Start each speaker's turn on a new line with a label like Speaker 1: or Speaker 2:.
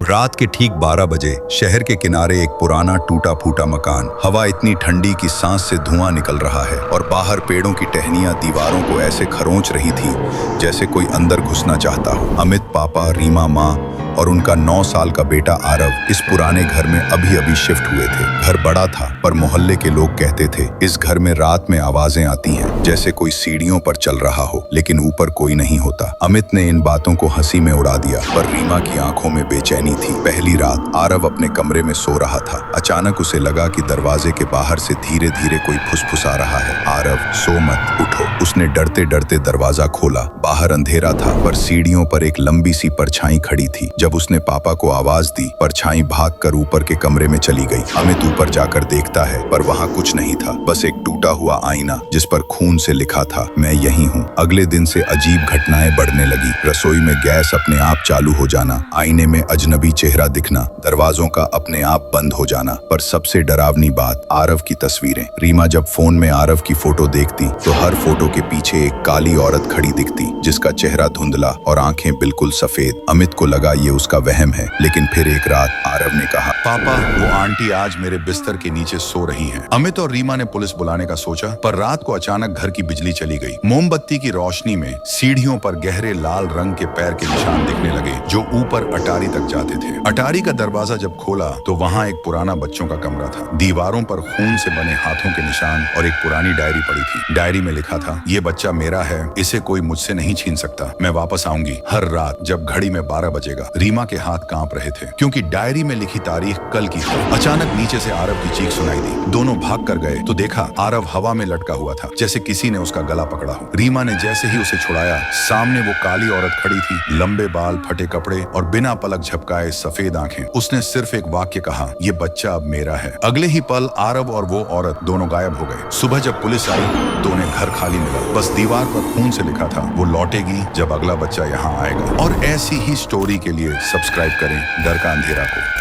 Speaker 1: रात के ठीक 12 बजे शहर के किनारे एक पुराना टूटा फूटा मकान। हवा इतनी ठंडी कि सांस से धुआं निकल रहा है और बाहर पेड़ों की टहनियां दीवारों को ऐसे खरोंच रही थी जैसे कोई अंदर घुसना चाहता हो। अमित, पापा, रीमा माँ और उनका 9 साल का बेटा आरव इस पुराने घर में अभी अभी शिफ्ट हुए थे। घर बड़ा था पर मोहल्ले के लोग कहते थे इस घर में रात में आवाजें आती हैं जैसे कोई सीढ़ियों पर चल रहा हो, लेकिन ऊपर कोई नहीं होता। अमित ने इन बातों को हंसी में उड़ा दिया पर रीमा की आंखों में बेचैनी थी। पहली रात आरव अपने कमरे में सो रहा था। अचानक उसे लगा कि दरवाजे के बाहर से धीरे धीरे कोई फुसफुसा रहा है। आरव, सो मत, उठो। उसने डरते डरते दरवाजा खोला। बाहर अंधेरा था पर सीढ़ियों पर एक लंबी सी परछाई खड़ी थी। जब उसने पापा को आवाज दी, परछाई भागकर ऊपर के कमरे में चली गई। अमित ऊपर जाकर देखता है पर वहां कुछ नहीं था, बस एक टूटा हुआ आईना जिस पर खून से लिखा था, मैं यही हूँ। अगले दिन से अजीब घटनाएं बढ़ने लगी। रसोई में गैस अपने आप चालू हो जाना, आईने में अजनबी चेहरा दिखना, दरवाजों का अपने आप बंद हो जाना। पर सबसे डरावनी बात, आरव की तस्वीरें। रीमा जब फोन में आरव की फोटो देखती तो हर फोटो के पीछे एक काली औरत खड़ी दिखती जिसका चेहरा धुंधला और आंखें बिल्कुल सफेद। अमित को लगा ये उसका वहम है, लेकिन फिर एक रात आरव ने कहा, पापा, वो आंटी आज मेरे बिस्तर के नीचे सो रही हैं। अमित और रीमा ने पुलिस बुलाने का सोचा पर रात को अचानक घर की बिजली चली गई। मोमबत्ती की रोशनी में सीढ़ियों पर गहरे लाल रंग के पैर के निशान दिखने लगे जो ऊपर अटारी तक जाते थे। अटारी का दरवाजा जब खोला तो वहाँ एक पुराना बच्चों का कमरा था। दीवारों पर खून से बने हाथों के निशान और एक पुरानी डायरी पड़ी थी। डायरी में लिखा था, ये बच्चा मेरा है, इसे कोई मुझसे नहीं छीन सकता। मैं वापस आऊंगी हर रात जब घड़ी में 12 बजेगा। रीमा के हाथ कांप रहे थे क्योंकि डायरी में लिखी तारीख कल की थी। अचानक नीचे से आरव की चीख सुनाई दी। दोनों भाग कर गए तो देखा आरव हवा में लटका हुआ था जैसे किसी ने उसका गला पकड़ा हो। रीमा ने जैसे ही उसे छुड़ाया, सामने वो काली औरत खड़ी थी, लंबे बाल, फटे कपड़े और बिना पलक झपकाए सफेद आंखें। उसने सिर्फ एक वाक्य कहा, ये बच्चा अब मेरा है। अगले ही पल आरव और वो औरत दोनों गायब हो गए। सुबह जब पुलिस आई तो उन्हें घर खाली मिला, बस दीवार पर खून से लिखा था, वो लौटेगी जब अगला बच्चा यहाँ आएगा। और ऐसी ही स्टोरी के लिए सब्सक्राइब करें डर का अंधेरा को।